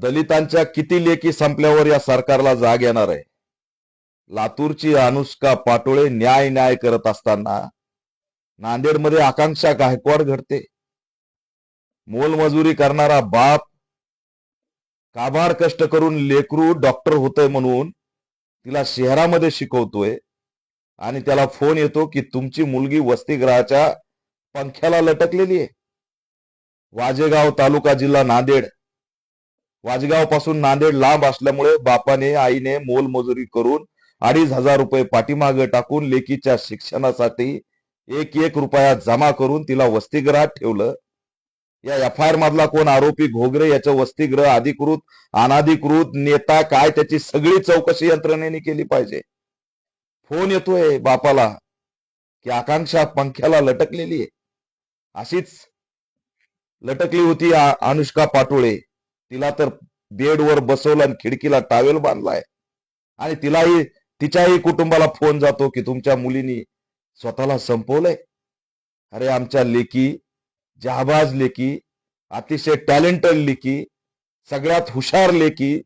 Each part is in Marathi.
दलितांच्या किती लेकी संपल्यावर या सरकारला जाग येणार आहे? लातूरची अनुष्का पाटोळे न्याय न्याय करत असताना नांदेडमध्ये आकांक्षा गायकवाड घडते. मोलमजुरी करणारा बाप काबाड कष्ट करून लेकरू डॉक्टर होतोय म्हणून तिला शहरामध्ये शिकवतोय आणि त्याला फोन येतो की तुमची मुलगी वसतिगृहाच्या पंख्याला लटकलेली आहे. वाजेगाव तालुका जिल्हा नांदेड. वाजगाव पासून नांदेड लांब असल्यामुळे बापाने आईने मोलमजुरी करून 2,500 रुपये पाठीमागे टाकून लेकीच्या शिक्षणासाठी एक एक रुपया जमा करून तिला वसतिगृहात ठेवलं. या एफ.आय.आर. मधला कोण आरोपी घोगरे याचं वसतिगृह अधिकृत अनाधिकृत नेता काय त्याची सगळी चौकशी यंत्रणेने केली पाहिजे. फोन येतोय बापाला की आकांक्षा पंख्याला लटकलेली आहे. अशीच लटकली होती अनुष्का पाटोळे. तिला तर बेडवर बसवलं आणि खिडकीला टावेल बांधलाय आणि तिलाही तिच्याही कुटुंबाला फोन जातो की तुमच्या मुलीनी स्वतःला संपवलंय. अरे आमच्या लेकी जहाबाज लेकी, अतिशय टॅलेंटेड लेकी, सगळ्यात हुशार लेकी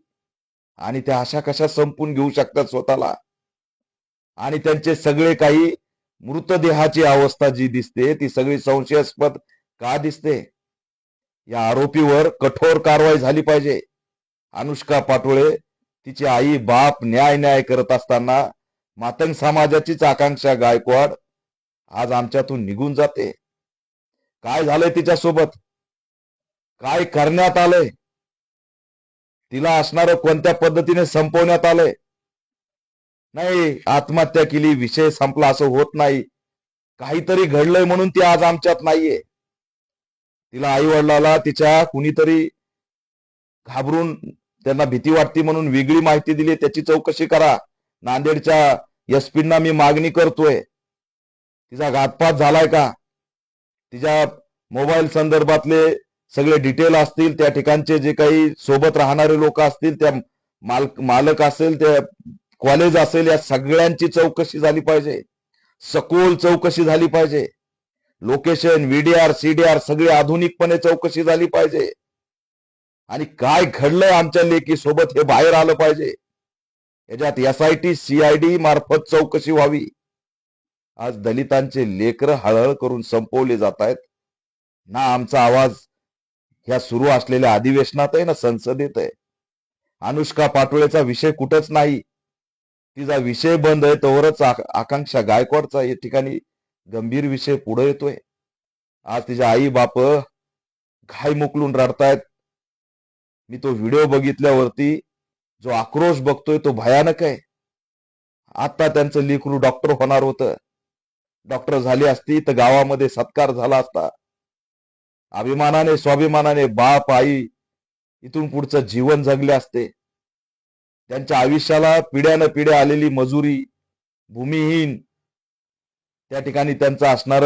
आणि त्या अशा कशा संपून घेऊ शकतात स्वतःला. आणि त्यांचे सगळे काही मृतदेहाची अवस्था जी दिसते ती सगळी संशयास्पद का दिसते? या आरोपीवर कठोर कारवाई झाली पाहिजे. अनुष्का पाटोळे तिची आई बाप न्याय न्याय करत असताना मातंग समाजाचीच आकांक्षा गायकवाड आज आमच्यातून निघून जाते. काय झालंय तिच्यासोबत? काय करण्यात आलंय? तिला असणारं कोणत्या पद्धतीने संपवण्यात आलंय? नाही आत्महत्या केली विषय संपला असं होत नाही. काहीतरी घडलंय म्हणून ती आज आमच्यात नाहीये. तिला आई वडिलाला तिच्या कुणीतरी घाबरून त्यांना भीती वाटते म्हणून वेगळी माहिती दिली, त्याची चौकशी करा. नांदेडच्या एसपींना मी मागणी करतोय. तिचा घातपात झालाय का? तिच्या मोबाईल संदर्भातले सगळे डिटेल असतील, त्या ठिकाणचे जे काही सोबत राहणारे लोक असतील, त्या मालक असेल, त्या कॉलेज असेल, या सगळ्यांची चौकशी झाली पाहिजे. सखोल चौकशी झाली पाहिजे. लोकेशन व्हीडीआर सीडीआर सगळी आधुनिकपणे चौकशी झाली पाहिजे. आणि काय घडलंय आमच्या लेकी सोबत हे बाहेर आलं पाहिजे. याच्यात एसआयटी सीआयडी मार्फत चौकशी व्हावी. आज दलितांचे लेकर हळहळ करून संपवले जात आहेत. ना आमचा आवाज ह्या सुरू असलेल्या अधिवेशनात आहे ना संसदेत आहे. अनुष्का पाटोळेचा विषय कुठंच नाही. तिचा विषय बंद आहे तोवरच आकांक्षा गायकवाडचा या ठिकाणी गंभीर विषय पुढे येतोय. आज तिच्या आई बाप घाय मोकलून रडतायत. मी तो व्हिडिओ बघितल्यावरती जो आक्रोश बघतोय तो भयानक आहे. आता त्यांचं लेकरू डॉक्टर होणार होतं. डॉक्टर झाली असती तर गावामध्ये सत्कार झाला असता. अभिमानाने स्वाभिमानाने बाप आई इथून पुढचं जीवन जगले असते. त्यांच्या आयुष्याला पिढ्यानं पिढ्या आलेली मजुरी, भूमिहीन, त्या ठिकाणी त्यांचा असणार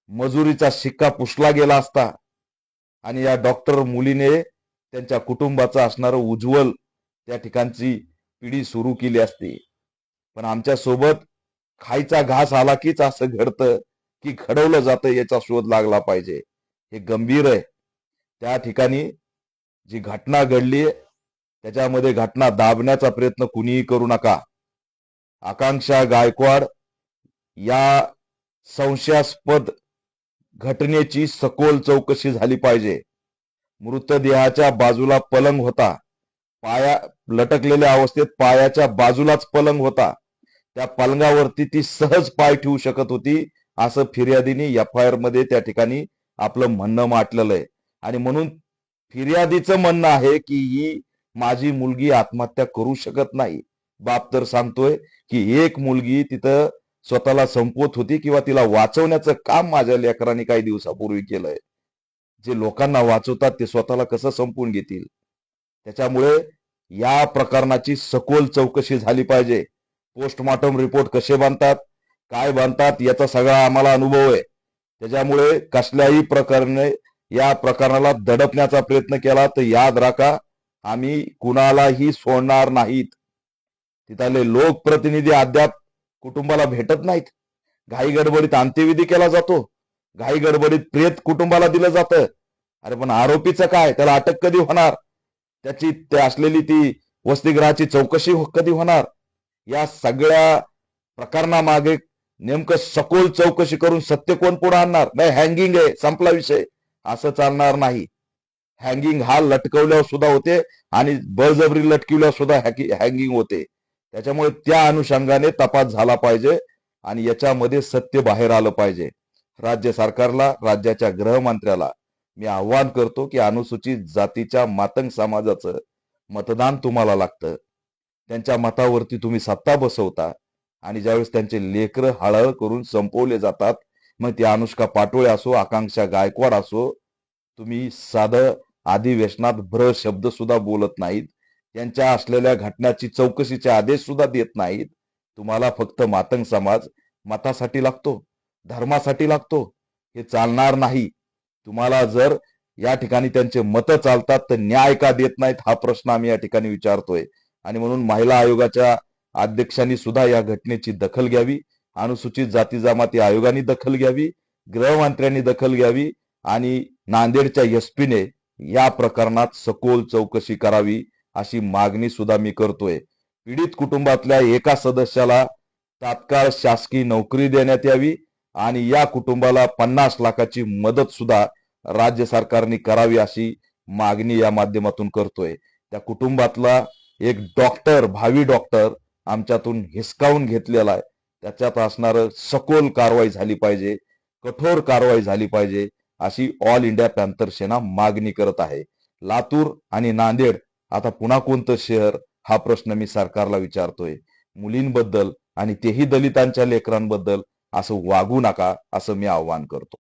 मजुरीचा शिक्का पुसला गेला असता आणि या डॉक्टर मुलीने त्यांच्या कुटुंबाचा असणार उज्ज्वल त्या ठिकाणची पिढी सुरू केली असती. पण आमच्या सोबत खायचा घास आला कीच असं घडतं की घडवलं जातं याचा शोध लागला पाहिजे. हे गंभीर आहे. त्या ठिकाणी जी घटना घडली त्याच्यामध्ये घटना दाबण्याचा प्रयत्न कुणीही करू नका. आकांक्षा गायकवाड या संशयास्पद घटनेची सखोल चौकशी झाली पाहिजे. मृतदेहाच्या बाजूला पलंग होता. पाया लटकलेल्या अवस्थेत पायाच्या बाजूलाच पलंग होता. त्या पलंगावरती ती सहज पाय ठेवू शकत होती असं फिर्यादीने एफ.आय.आर. मध्ये त्या ठिकाणी आपलं म्हणणं मांडलेलं आहे. आणि म्हणून फिर्यादीचं म्हणणं आहे की ही माझी मुलगी आत्महत्या करू शकत नाही. बाप तर सांगतोय की एक मुलगी तिथं स्वतःला संपवत होती किंवा तिला वाचवण्याचं काम माझ्या लेकरांनी काही दिवसापूर्वी केलंय. जे लोकांना वाचवतात ते स्वतःला कसं संपवून घेतील? त्याच्यामुळे या प्रकरणाची सखोल चौकशी झाली पाहिजे. पोस्टमॉर्टम रिपोर्ट कसे बनतात, काय बनतात याचा सगळा आम्हाला अनुभव आहे. त्याच्यामुळे कसल्याही प्रकरणे या प्रकरणाला दडपण्याचा प्रयत्न केला तर याद राखा आम्ही कुणालाही सोडणार नाहीत. तिथले लोकप्रतिनिधी अद्याप कुटुंबाला भेटत नाहीत. घाई गडबडीत अंत्यविधी केला जातो. घाई गडबडीत प्रेत कुटुंबाला दिलं जातं. अरे पण आरोपीचं काय? त्याला अटक कधी होणार? ते असलेली ती वसतिगृहाची चौकशी कधी होणार? या सगळ्या प्रकरणामागे नेमकं सखोल चौकशी करून सत्य कोण पुढे आणणार? नाही, हँगिंग आहे, संपला विषय, असं चालणार नाही. हँगिंग हा लटकवल्यावर सुद्धा होते आणि बळजबरी लटकवल्यावर सुद्धा हँगिंग होते. त्याच्यामुळे त्या अनुषंगाने तपास झाला पाहिजे आणि याच्यामध्ये सत्य बाहेर आलं पाहिजे. राज्य सरकारला, राज्याच्या गृहमंत्र्याला मी आव्हान करतो की अनुसूचित जातीच्या मातंग समाजाचं मतदान तुम्हाला लागतं. त्यांच्या मतावरती तुम्ही सत्ता बसवता आणि ज्यावेळेस त्यांचे लेकरं हळहळ करून संपवले जातात, मग ती अनुष्का पाटोळे असो, आकांक्षा गायकवाड असो, तुम्ही साधं अधिवेशनात भ्र शब्द सुद्धा बोलत नाहीत. त्यांच्या असलेल्या घटनाची चौकशीचे आदेश सुद्धा देत नाहीत. तुम्हाला फक्त मातंग समाज मतासाठी लागतो, धर्मासाठी लागतो. हे चालणार नाही. तुम्हाला जर या ठिकाणी त्यांचे मत चालतात तर न्याय का देत नाहीत, हा प्रश्न आम्ही या ठिकाणी विचारतोय. आणि म्हणून महिला आयोगाच्या अध्यक्षांनी सुद्धा या घटनेची दखल घ्यावी, अनुसूचित जाती जमाती आयोगाने दखल घ्यावी, गृहमंत्र्यांनी दखल घ्यावी आणि नांदेडच्या एसपीने या प्रकरणात सखोल चौकशी करावी, अशी मागणी सुद्धा मी करतोय. पीडित कुटुंबातल्या एका सदस्याला तात्काळ शासकीय नोकरी देण्यात यावी आणि या कुटुंबाला 50 लाखाची मदत सुद्धा राज्य सरकारने करावी, अशी मागणी या माध्यमातून करतोय. त्या कुटुंबातला एक डॉक्टर, भावी डॉक्टर आमच्यातून हिसकावून घेतलेला आहे. त्याच्यात असणारं सखोल कारवाई झाली पाहिजे, कठोर कारवाई झाली पाहिजे, अशी ऑल इंडिया पॅन्थर सेना मागणी करत आहे. लातूर आणि नांदेड आता पुन्हा कोणतं शहर, हा प्रश्न मी सरकारला विचारतोय. मुलींबद्दल आणि तेही दलितांच्या लेकरांबद्दल असं वागू नका, असं मी आव्हान करतो.